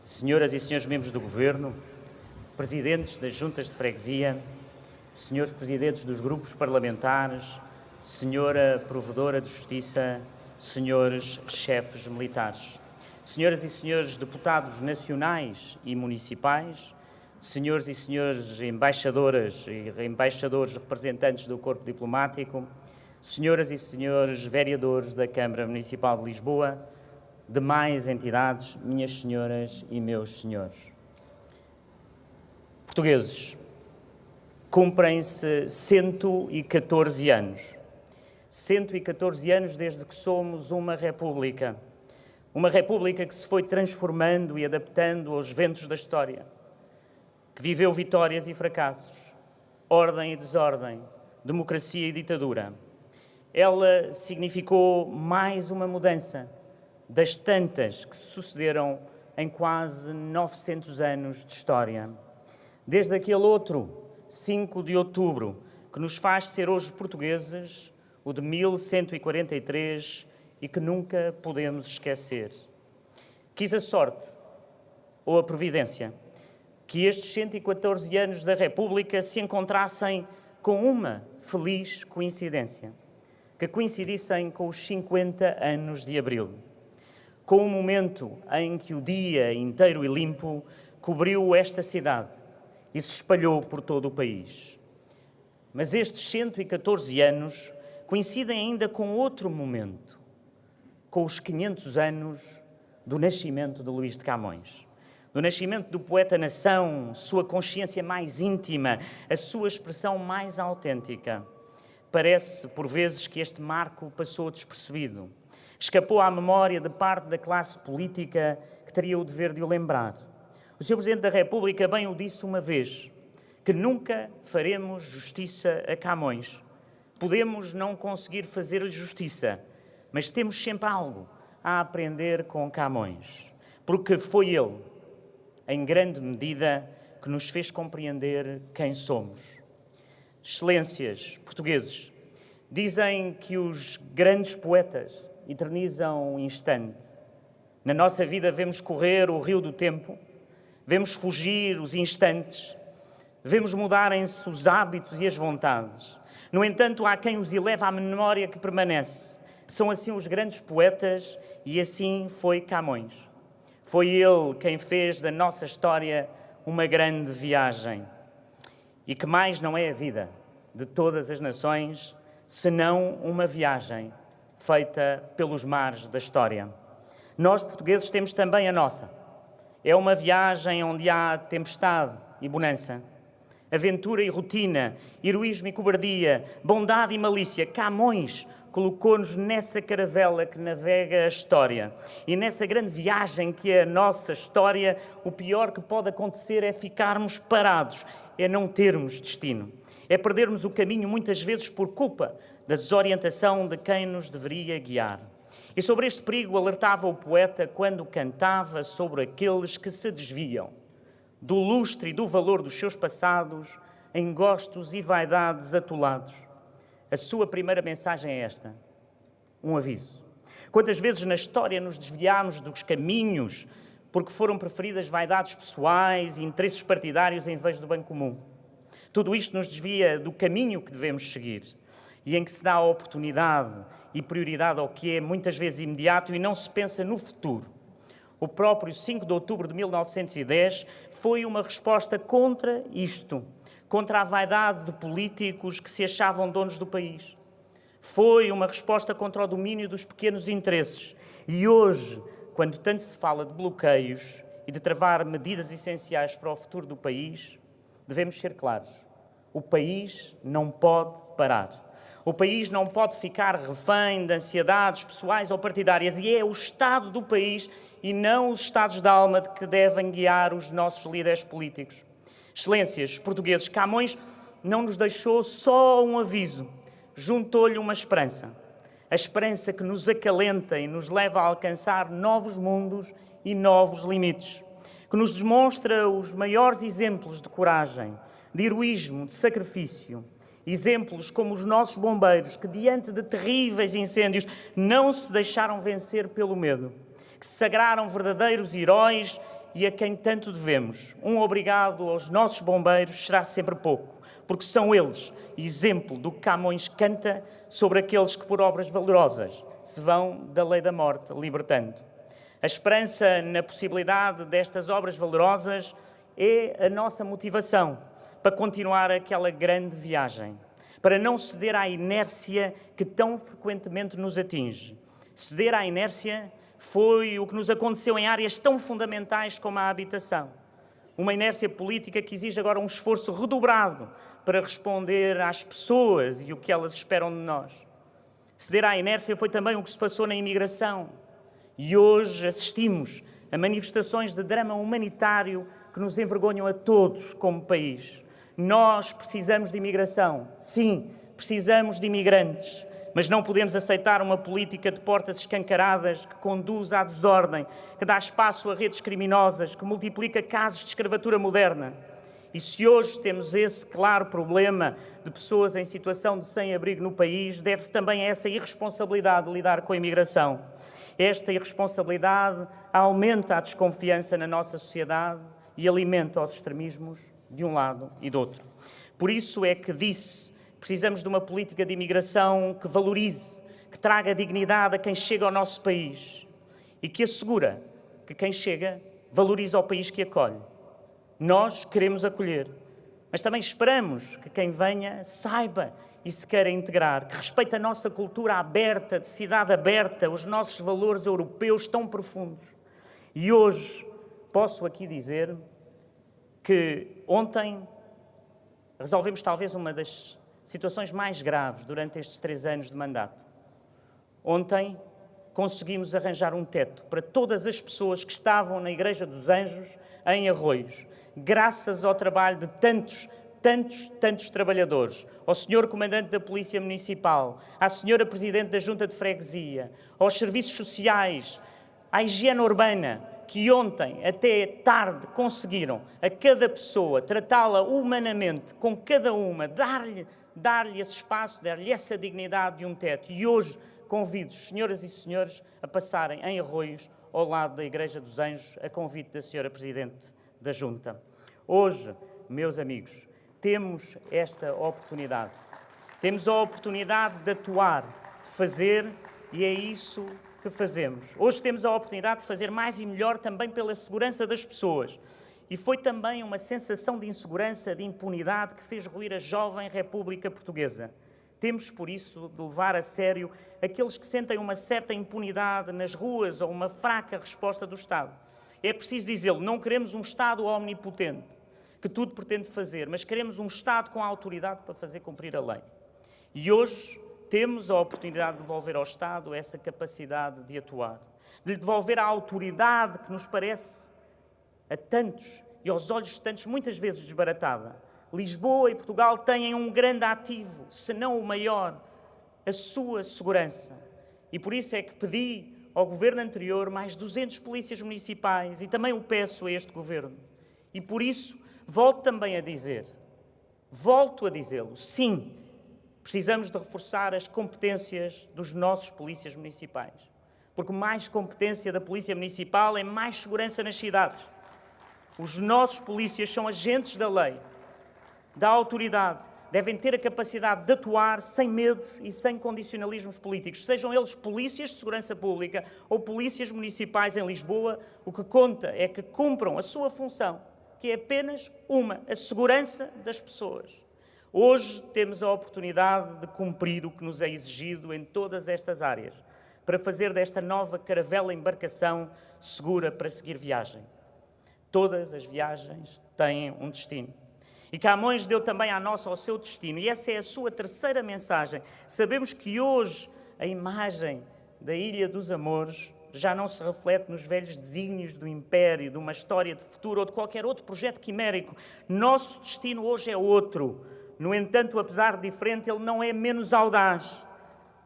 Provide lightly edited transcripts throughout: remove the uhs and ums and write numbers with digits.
senhoras e senhores membros do Governo, presidentes das juntas de freguesia, senhores presidentes dos grupos parlamentares, senhora provedora de justiça, senhores chefes militares, senhoras e senhores deputados nacionais e municipais, senhores e senhores embaixadoras e embaixadores representantes do corpo diplomático, senhoras e senhores vereadores da Câmara Municipal de Lisboa, demais entidades, minhas senhoras e meus senhores. Portugueses, cumprem-se 114 anos. 114 anos desde que somos uma república. Uma república que se foi transformando e adaptando aos ventos da história, que viveu vitórias e fracassos, ordem e desordem, democracia e ditadura. Ela significou mais uma mudança das tantas que se sucederam em quase 900 anos de história. Desde aquele outro 5 de outubro, que nos faz ser hoje portugueses, o de 1143, e que nunca podemos esquecer. Quis a sorte, ou a providência, que estes 114 anos da República se encontrassem com uma feliz coincidência, que coincidissem com os 50 anos de Abril, com o momento em que o dia inteiro e limpo cobriu esta cidade e se espalhou por todo o país. Mas estes 114 anos coincidem ainda com outro momento, com os 500 anos do nascimento de Luís de Camões, do nascimento do poeta-nação, sua consciência mais íntima, a sua expressão mais autêntica. Parece, por vezes, que este marco passou despercebido, escapou à memória de parte da classe política que teria o dever de o lembrar. O Sr. Presidente da República bem o disse uma vez, que nunca faremos justiça a Camões. Podemos não conseguir fazer-lhe justiça, mas temos sempre algo a aprender com Camões, porque foi ele, em grande medida, que nos fez compreender quem somos. Excelências, portugueses, dizem que os grandes poetas eternizam um instante. Na nossa vida vemos correr o rio do tempo, vemos fugir os instantes, vemos mudarem-se os hábitos e as vontades. No entanto, há quem os eleva à memória que permanece. São assim os grandes poetas e assim foi Camões. Foi ele quem fez da nossa história uma grande viagem. E que mais não é a vida de todas as nações, senão uma viagem feita pelos mares da história. Nós, portugueses, temos também a nossa. É uma viagem onde há tempestade e bonança, aventura e rotina, heroísmo e cobardia, bondade e malícia. Camões colocou-nos nessa caravela que navega a história. E nessa grande viagem que é a nossa história, o pior que pode acontecer é ficarmos parados, é não termos destino. É perdermos o caminho muitas vezes por culpa da desorientação de quem nos deveria guiar. E sobre este perigo alertava o poeta quando cantava sobre aqueles que se desviam do lustre e do valor dos seus passados em gostos e vaidades atolados. A sua primeira mensagem é esta, um aviso. Quantas vezes na história nos desviámos dos caminhos porque foram preferidas vaidades pessoais e interesses partidários em vez do bem comum? Tudo isto nos desvia do caminho que devemos seguir e em que se dá a oportunidade e prioridade ao que é muitas vezes imediato e não se pensa no futuro. O próprio 5 de outubro de 1910 foi uma resposta contra isto, contra a vaidade de políticos que se achavam donos do país. Foi uma resposta contra o domínio dos pequenos interesses. E hoje, quando tanto se fala de bloqueios e de travar medidas essenciais para o futuro do país, devemos ser claros. O país não pode parar. O país não pode ficar refém de ansiedades pessoais ou partidárias e é o estado do país e não os estados de alma que devem guiar os nossos líderes políticos. Excelências, portugueses, Camões não nos deixou só um aviso, juntou-lhe uma esperança. A esperança que nos acalenta e nos leva a alcançar novos mundos e novos limites, que nos demonstra os maiores exemplos de coragem, de heroísmo, de sacrifício. Exemplos como os nossos bombeiros, que diante de terríveis incêndios não se deixaram vencer pelo medo, que se sagraram verdadeiros heróis e a quem tanto devemos. Um obrigado aos nossos bombeiros será sempre pouco, porque são eles exemplo do que Camões canta sobre aqueles que por obras valorosas se vão da lei da morte libertando. A esperança na possibilidade destas obras valorosas é a nossa motivação para continuar aquela grande viagem, para não ceder à inércia que tão frequentemente nos atinge. Ceder à inércia foi o que nos aconteceu em áreas tão fundamentais como a habitação. Uma inércia política que exige agora um esforço redobrado para responder às pessoas e o que elas esperam de nós. Ceder à inércia foi também o que se passou na imigração. E hoje assistimos a manifestações de drama humanitário que nos envergonham a todos como país. Nós precisamos de imigração. Sim, precisamos de imigrantes. Mas não podemos aceitar uma política de portas escancaradas que conduz à desordem, que dá espaço a redes criminosas, que multiplica casos de escravatura moderna. E se hoje temos esse claro problema de pessoas em situação de sem-abrigo no país, deve-se também a essa irresponsabilidade de lidar com a imigração. Esta irresponsabilidade aumenta a desconfiança na nossa sociedade e alimenta os extremismos de um lado e do outro. Por isso é que disse: precisamos de uma política de imigração que valorize, que traga dignidade a quem chega ao nosso país e que assegura que quem chega valoriza o país que acolhe. Nós queremos acolher, mas também esperamos que quem venha saiba e se queira integrar, que respeite a nossa cultura aberta, de cidade aberta, os nossos valores europeus tão profundos. E hoje posso aqui dizer que ontem resolvemos talvez uma das situações mais graves durante estes 3 anos de mandato. Ontem conseguimos arranjar um teto para todas as pessoas que estavam na Igreja dos Anjos em Arroios, graças ao trabalho de tantos trabalhadores, ao Sr. Comandante da Polícia Municipal, à Sra. Presidente da Junta de Freguesia, aos serviços sociais, à higiene urbana, que ontem, até tarde, conseguiram a cada pessoa tratá-la humanamente, com cada uma, dar-lhe esse espaço, dar-lhe essa dignidade de um teto. E hoje convido os senhoras e senhores a passarem em Arroios, ao lado da Igreja dos Anjos, a convite da Sra. Presidente da Junta. Hoje, meus amigos, temos esta oportunidade. Temos a oportunidade de atuar, de fazer, e é isso que fazemos. Hoje temos a oportunidade de fazer mais e melhor também pela segurança das pessoas. E foi também uma sensação de insegurança, de impunidade, que fez ruir a jovem República Portuguesa. Temos, por isso, de levar a sério aqueles que sentem uma certa impunidade nas ruas ou uma fraca resposta do Estado. É preciso dizê-lo, não queremos um Estado omnipotente, que tudo pretende fazer, mas queremos um Estado com a autoridade para fazer cumprir a lei. E hoje temos a oportunidade de devolver ao Estado essa capacidade de atuar, de lhe devolver a autoridade que nos parece a tantos e aos olhos de tantos muitas vezes desbaratada. Lisboa e Portugal têm um grande ativo, se não o maior, a sua segurança. E por isso é que pedi ao governo anterior mais 200 polícias municipais e também o peço a este governo. E por isso volto também a dizer, volto a dizê-lo, sim, precisamos de reforçar as competências dos nossos polícias municipais. Porque mais competência da Polícia Municipal é mais segurança nas cidades. Os nossos polícias são agentes da lei, da autoridade, devem ter a capacidade de atuar sem medos e sem condicionalismos políticos. Sejam eles polícias de segurança pública ou polícias municipais em Lisboa, o que conta é que cumpram a sua função, que é apenas uma, a segurança das pessoas. Hoje temos a oportunidade de cumprir o que nos é exigido em todas estas áreas, para fazer desta nova caravela embarcação segura para seguir viagem. Todas as viagens têm um destino. E Camões deu também ao seu destino. E essa é a sua terceira mensagem. Sabemos que hoje a imagem da Ilha dos Amores já não se reflete nos velhos desígnios do Império, de uma história de futuro ou de qualquer outro projeto quimérico. Nosso destino hoje é outro. No entanto, apesar de diferente, ele não é menos audaz.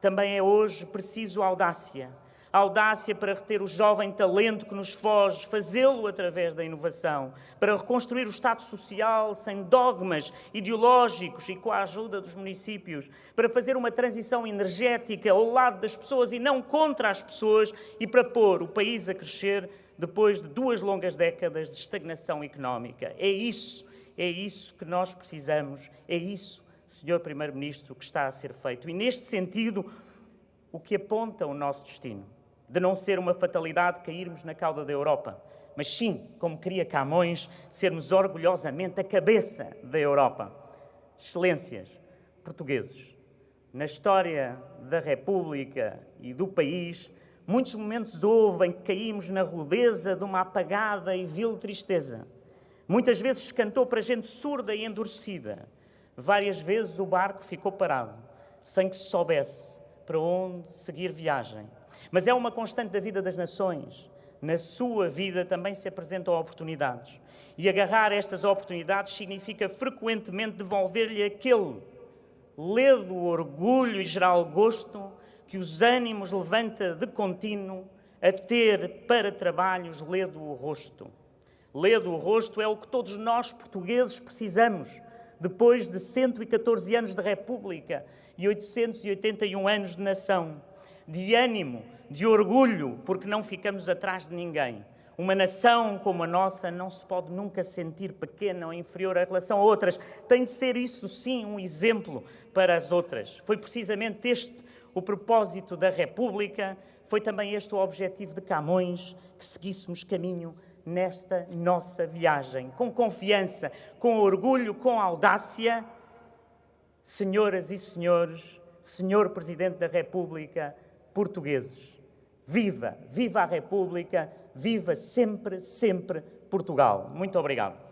Também é hoje preciso audácia. Audácia para reter o jovem talento que nos foge, fazê-lo através da inovação, para reconstruir o Estado social sem dogmas ideológicos e com a ajuda dos municípios, para fazer uma transição energética ao lado das pessoas e não contra as pessoas e para pôr o país a crescer depois de 2 longas décadas de estagnação económica. É isso que nós precisamos, é isso, Sr. Primeiro-Ministro, que está a ser feito. E neste sentido, o que aponta o nosso destino, de não ser uma fatalidade cairmos na cauda da Europa, mas sim, como queria Camões, sermos orgulhosamente a cabeça da Europa. Excelências, portugueses, na história da República e do país, muitos momentos houve em que caímos na rudeza de uma apagada e vil tristeza. Muitas vezes se cantou para gente surda e endurecida. Várias vezes o barco ficou parado, sem que se soubesse para onde seguir viagem. Mas é uma constante da vida das nações. Na sua vida também se apresentam oportunidades. E agarrar estas oportunidades significa frequentemente devolver-lhe aquele ledo orgulho e geral gosto que os ânimos levanta de contínuo a ter para trabalhos ledo o rosto. Ledo o rosto é o que todos nós portugueses precisamos, depois de 114 anos de República e 881 anos de nação, de ânimo, de orgulho, porque não ficamos atrás de ninguém. Uma nação como a nossa não se pode nunca sentir pequena ou inferior em relação a outras. Tem de ser isso, sim, um exemplo para as outras. Foi precisamente este o propósito da República, foi também este o objetivo de Camões, que seguíssemos caminho nesta nossa viagem, com confiança, com orgulho, com audácia. Senhoras e senhores, Senhor Presidente da República, portugueses, viva, viva a República, viva sempre, sempre Portugal. Muito obrigado.